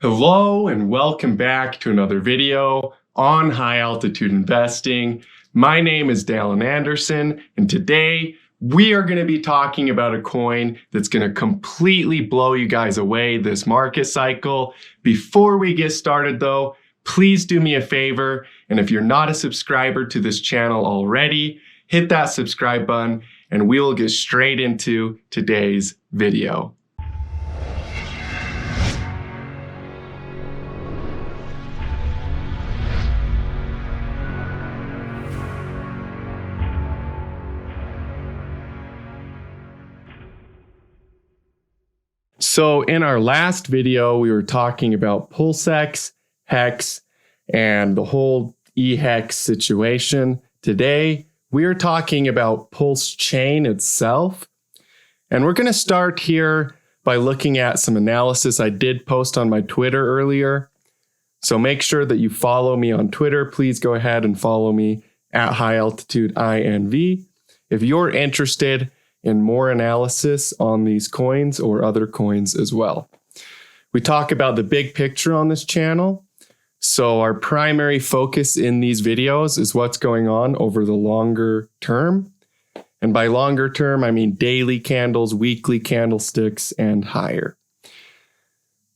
Hello and welcome back to another video on high altitude investing. My name is Dallin Anderson, and today we are going to be talking about a coin that's going to completely blow you guys away this market cycle. Before we get started though, please do me a favor, and if you're not a subscriber to this channel already, hit that subscribe button and we will get straight into today's video. So in our last video, we were talking about PulseX, Hex, and the whole eHex situation. Today, we are talking about Pulse Chain itself. And we're going to start here by looking at some analysis I did post on my Twitter earlier. So make sure that you follow me on Twitter. Please go ahead and follow me at highaltitudeinv. If you're interested in more analysis on these coins or other coins as well. We talk about the big picture on this channel. So our primary focus in these videos is what's going on over the longer term. And by longer term, I mean daily candles, weekly candlesticks, and higher.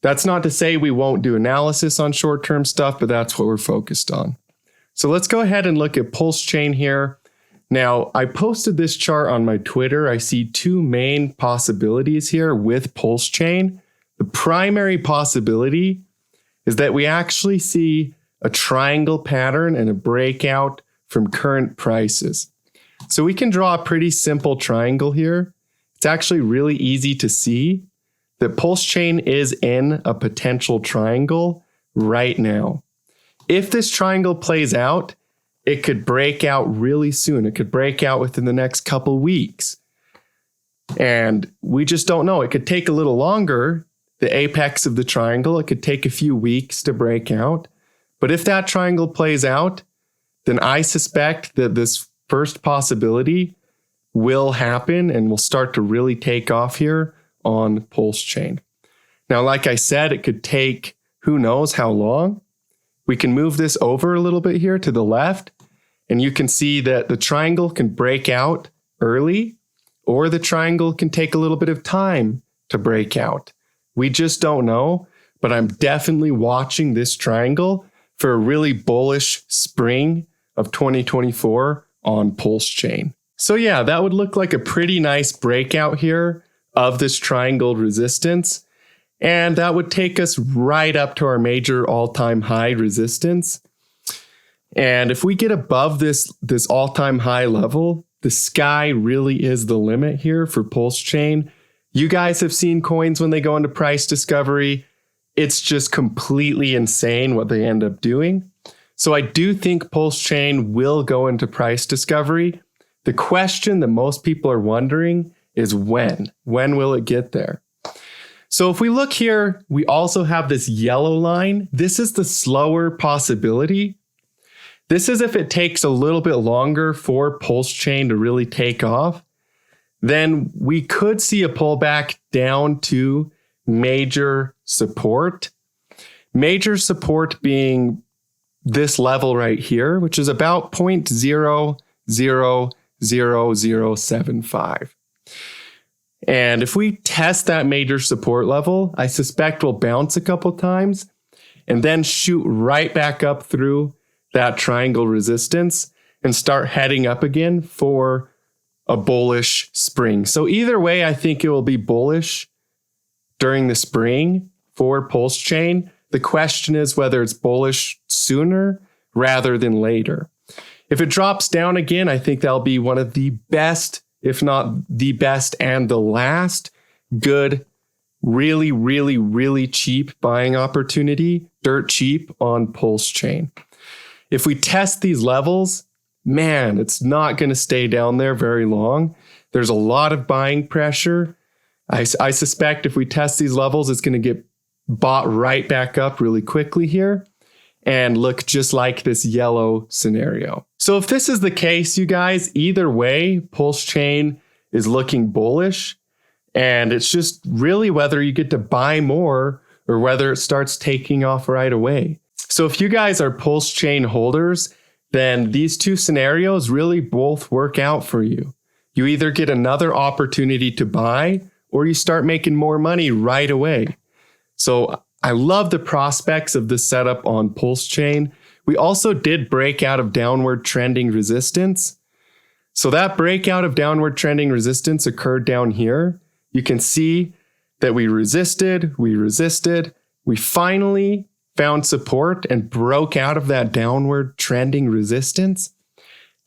That's not to say we won't do analysis on short-term stuff, but that's what we're focused on. So let's go ahead and look at Pulse Chain here. Now, I posted this chart on my Twitter. I see two main possibilities here with Pulse Chain. The primary possibility is that we actually see a triangle pattern and a breakout from current prices. So we can draw a pretty simple triangle here. It's actually really easy to see that Pulse Chain is in a potential triangle right now. If this triangle plays out, it could break out really soon. It could break out within the next couple weeks. And we just don't know. It could take a little longer, the apex of the triangle. It could take a few weeks to break out. But if that triangle plays out, then I suspect that this first possibility will happen and will start to really take off here on Pulse Chain. Now, like I said, it could take who knows how long. We can move this over a little bit here to the left, and you can see that the triangle can break out early, or the triangle can take a little bit of time to break out. We just don't know, but I'm definitely watching this triangle for a really bullish spring of 2024 on Pulse Chain. So yeah, that would look like a pretty nice breakout here of this triangle resistance. And that would take us right up to our major all-time high resistance. And if we get above this all-time high level, the sky really is the limit here for Pulse Chain. You guys have seen coins when they go into price discovery. It's just completely insane what they end up doing. So I do think Pulse Chain will go into price discovery. The question that most people are wondering is when? When will it get there? So if we look here, we also have this yellow line. This is the slower possibility. This is if it takes a little bit longer for Pulse Chain to really take off, then we could see a pullback down to major support. Major support being this level right here, which is about 0.000075. And if we test that major support level, I suspect we'll bounce a couple times and then shoot right back up through that triangle resistance and start heading up again for a bullish spring. So either way, I think it will be bullish during the spring for Pulse Chain. The question is whether it's bullish sooner rather than later. If it drops down again, I think that'll be one of the best, if not the best and the last good, really, really, really cheap buying opportunity, dirt cheap on Pulse Chain. If we test these levels, man, it's not going to stay down there very long. There's a lot of buying pressure. I suspect if we test these levels, it's going to get bought right back up really quickly here and look just like this yellow scenario. So if this is the case, you guys, either way, Pulse Chain is looking bullish. And it's just really whether you get to buy more or whether it starts taking off right away. So if you guys are Pulse Chain holders, then these two scenarios really both work out for you. You either get another opportunity to buy or you start making more money right away. So I love the prospects of this setup on Pulse Chain. We also did break out of downward trending resistance. So that breakout of downward trending resistance occurred down here. You can see that we resisted, we finally found support and broke out of that downward trending resistance.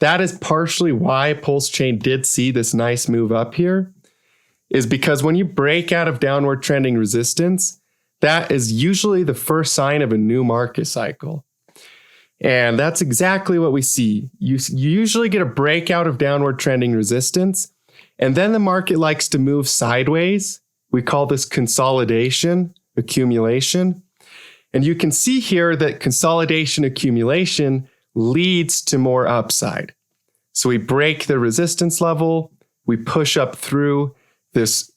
That is partially why Pulse Chain did see this nice move up here, is because when you break out of downward trending resistance, that is usually the first sign of a new market cycle. And that's exactly what we see. You usually get a breakout of downward trending resistance, and then the market likes to move sideways. We call this consolidation, accumulation. And you can see here that consolidation accumulation leads to more upside. So we break the resistance level, we push up through this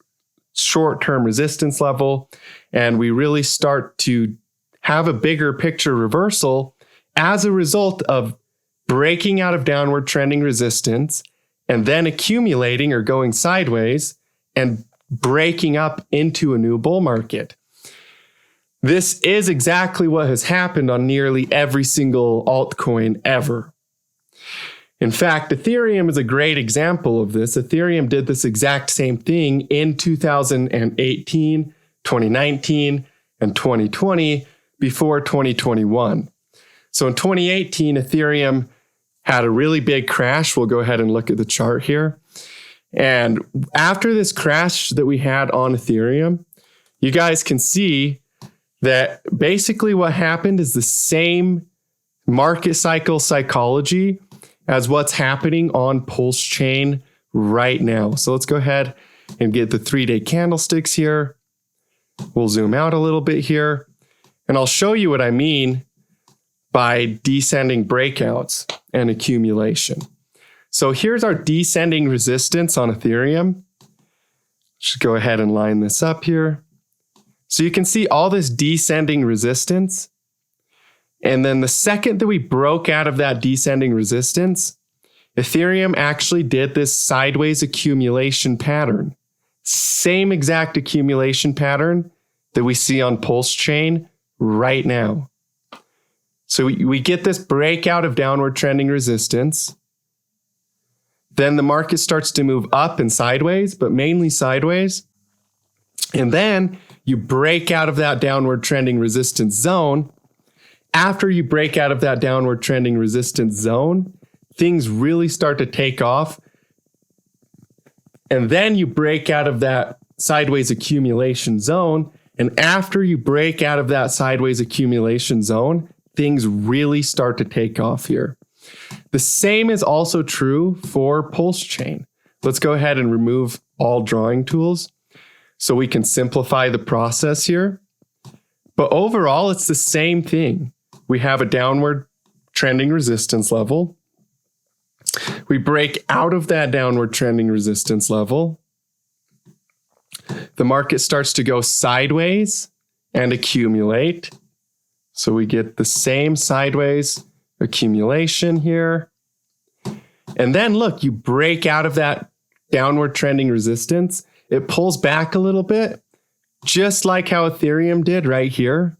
short-term resistance level, and we really start to have a bigger picture reversal as a result of breaking out of downward trending resistance and then accumulating or going sideways and breaking up into a new bull market. This is exactly what has happened on nearly every single altcoin ever. In fact, Ethereum is a great example of this. Ethereum did this exact same thing in 2018, 2019, and 2020 before 2021. So in 2018, Ethereum had a really big crash. We'll go ahead and look at the chart here. And after this crash that we had on Ethereum, you guys can see that basically what happened is the same market cycle psychology as what's happening on Pulse Chain right now. So let's go ahead and get the 3-day candlesticks here. We'll zoom out a little bit here, and I'll show you what I mean by descending breakouts and accumulation. So here's our descending resistance on Ethereum. Just go ahead and line this up here. So you can see all this descending resistance. And then the second that we broke out of that descending resistance, Ethereum actually did this sideways accumulation pattern. Same exact accumulation pattern that we see on Pulse Chain right now. So we get this breakout of downward trending resistance. Then the market starts to move up and sideways, but mainly sideways. And then you break out of that downward trending resistance zone. After you break out of that downward trending resistance zone, things really start to take off. And then you break out of that sideways accumulation zone. And after you break out of that sideways accumulation zone, things really start to take off here. The same is also true for Pulse Chain. Let's go ahead and remove all drawing tools so we can simplify the process here. But overall, it's the same thing. We have a downward trending resistance level. We break out of that downward trending resistance level. The market starts to go sideways and accumulate. So we get the same sideways accumulation here. And then look, you break out of that downward trending resistance. It pulls back a little bit, just like how Ethereum did right here.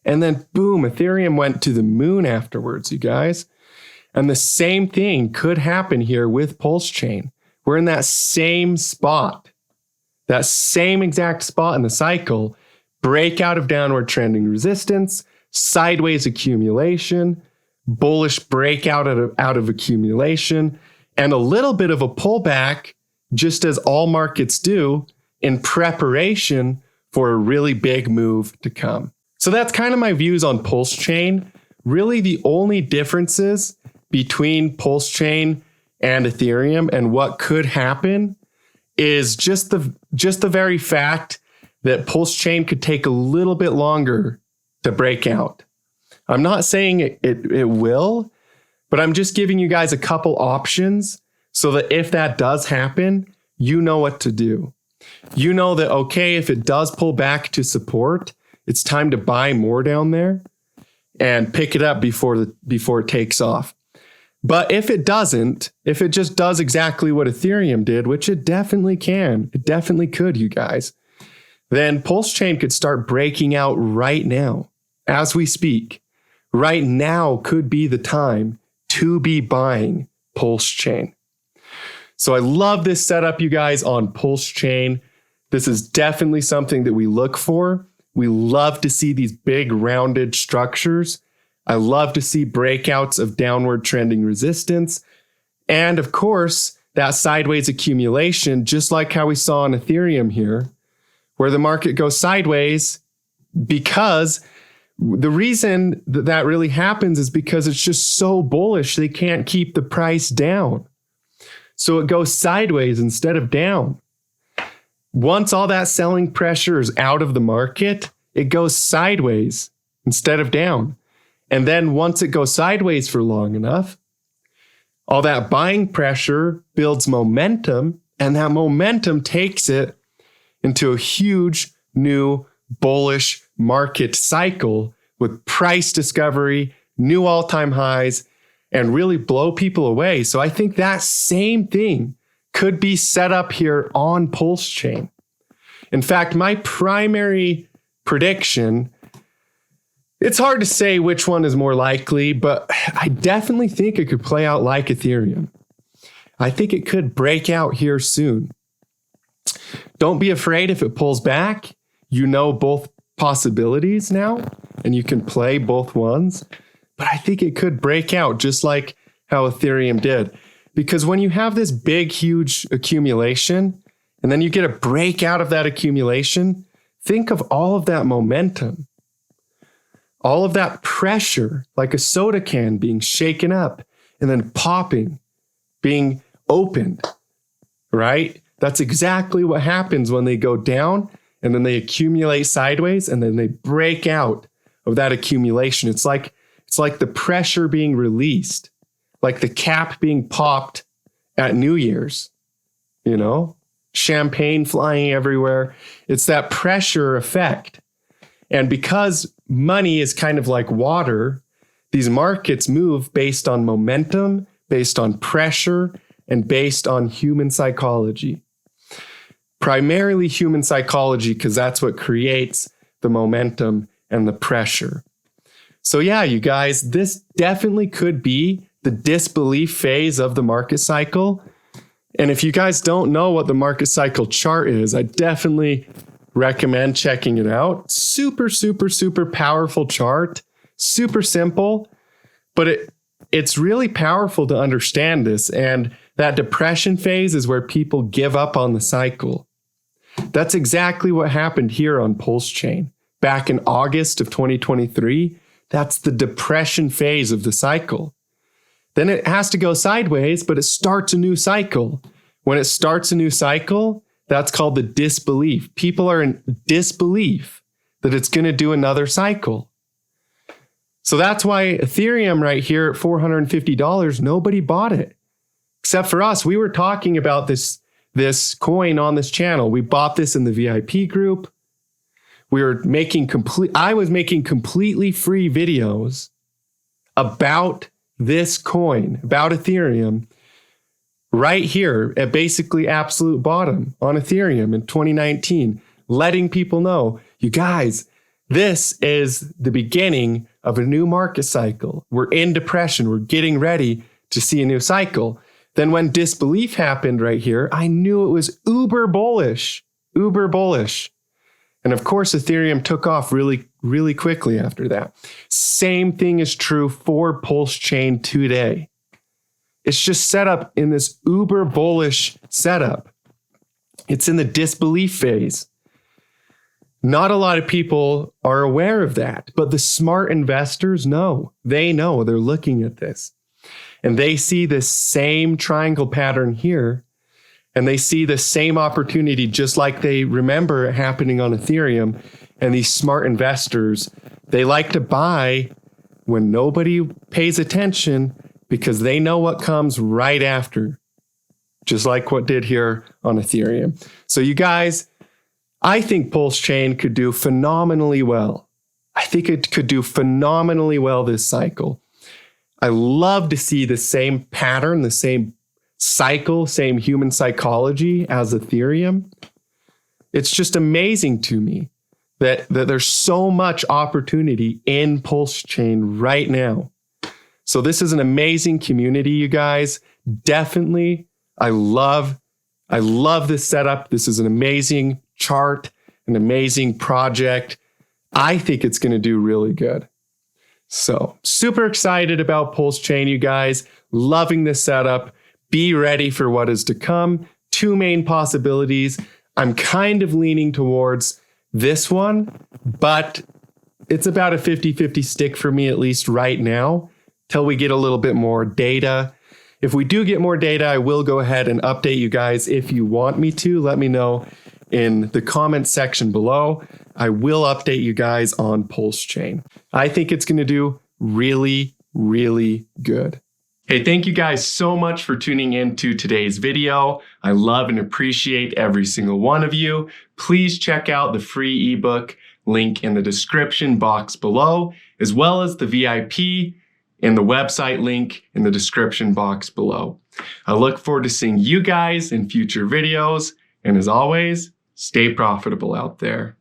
And then boom, Ethereum went to the moon afterwards, you guys. And the same thing could happen here with Pulse Chain. We're in that same spot, that same exact spot in the cycle, breakout of downward trending resistance, sideways accumulation, bullish breakout out of accumulation, and a little bit of a pullback, just as all markets do, in preparation for a really big move to come. So that's kind of my views on Pulse Chain. Really, the only differences between Pulse Chain and Ethereum and what could happen is just the very fact that Pulse Chain could take a little bit longer to break out. I'm not saying it will, but I'm just giving you guys a couple options so that if that does happen, you know what to do. You know that, okay, if it does pull back to support, it's time to buy more down there and pick it up before it takes off. But if it doesn't, if it just does exactly what Ethereum did, which it definitely can, it definitely could, you guys, then Pulse Chain could start breaking out right now as we speak. Right now could be the time to be buying Pulse Chain. So I love this setup, you guys, on Pulse Chain. This is definitely something that we look for. We love to see these big rounded structures. I love to see breakouts of downward trending resistance. And of course, that sideways accumulation, just like how we saw on Ethereum here, where the market goes sideways, because the reason that really happens is because it's just so bullish, they can't keep the price down. So it goes sideways instead of down. Once all that selling pressure is out of the market, it goes sideways instead of down. And then once it goes sideways for long enough, all that buying pressure builds momentum, and that momentum takes it into a huge new bullish market cycle with price discovery, new all-time highs, and really blow people away. So I think that same thing could be set up here on Pulse Chain. In fact, my primary prediction, it's hard to say which one is more likely, but I definitely think it could play out like Ethereum. I think it could break out here soon. Don't be afraid if it pulls back. You know both possibilities now, and you can play both ones. But I think it could break out just like how Ethereum did. Because when you have this big, huge accumulation, and then you get a break out of that accumulation, think of all of that momentum, all of that pressure, like a soda can being shaken up and then popping, being opened, right? That's exactly what happens when they go down and then they accumulate sideways and then they break out of that accumulation. It's like the pressure being released, like the cap being popped at New Year's, you know, champagne flying everywhere. It's that pressure effect. And because money is kind of like water, these markets move based on momentum, based on pressure, and based on human psychology. Primarily human psychology, because that's what creates the momentum and the pressure. So yeah, you guys, this definitely could be the disbelief phase of the market cycle. And if you guys don't know what the market cycle chart is, I definitely recommend checking it out. Super, super, super powerful chart. Super simple, but it's really powerful to understand this. And that depression phase is where people give up on the cycle. That's exactly what happened here on Pulse Chain. Back in August of 2023, that's the depression phase of the cycle. Then it has to go sideways, but it starts a new cycle. When it starts a new cycle, that's called the disbelief. People are in disbelief that it's going to do another cycle. So that's why Ethereum right here at $450, nobody bought it. Except for us. We were talking about this coin on this channel. We bought this in the VIP group. I was making completely free videos about this coin, about Ethereum, right here at basically absolute bottom on Ethereum in 2019, letting people know, you guys, this is the beginning of a new market cycle. We're in depression. We're getting ready to see a new cycle. Then when disbelief happened right here, I knew it was uber bullish. And of course, Ethereum took off really, really quickly after that. Same thing is true for Pulse Chain today. It's just set up in this uber bullish setup. It's in the disbelief phase. Not a lot of people are aware of that, but the smart investors know. They know. They're looking at this. And they see this same triangle pattern here, and they see the same opportunity just like they remember it happening on Ethereum. And these smart investors, they like to buy when nobody pays attention because they know what comes right after, just like what did here on Ethereum. So you guys, I think Pulse Chain could do phenomenally well. I think it could do phenomenally well this cycle. I love to see the same pattern, the same cycle, same human psychology as Ethereum. It's just amazing to me that there's so much opportunity in Pulse Chain right now. So this is an amazing community, you guys. Definitely, I love this setup. This is an amazing chart, an amazing project. I think it's going to do really good. So super excited about Pulse Chain, you guys. Loving this setup. Be ready for what is to come. Two main possibilities. I'm kind of leaning towards this one, but it's about a 50-50 stick for me, at least right now, till we get a little bit more data. If we do get more data, I will go ahead and update you guys. If you want me to, let me know in the comments section below. I will update you guys on Pulse Chain. I think it's going to do really, really good. Hey, thank you guys so much for tuning in to today's video. I love and appreciate every single one of you. Please check out the free ebook link in the description box below, as well as the VIP and the website link in the description box below. I look forward to seeing you guys in future videos. And as always, stay profitable out there.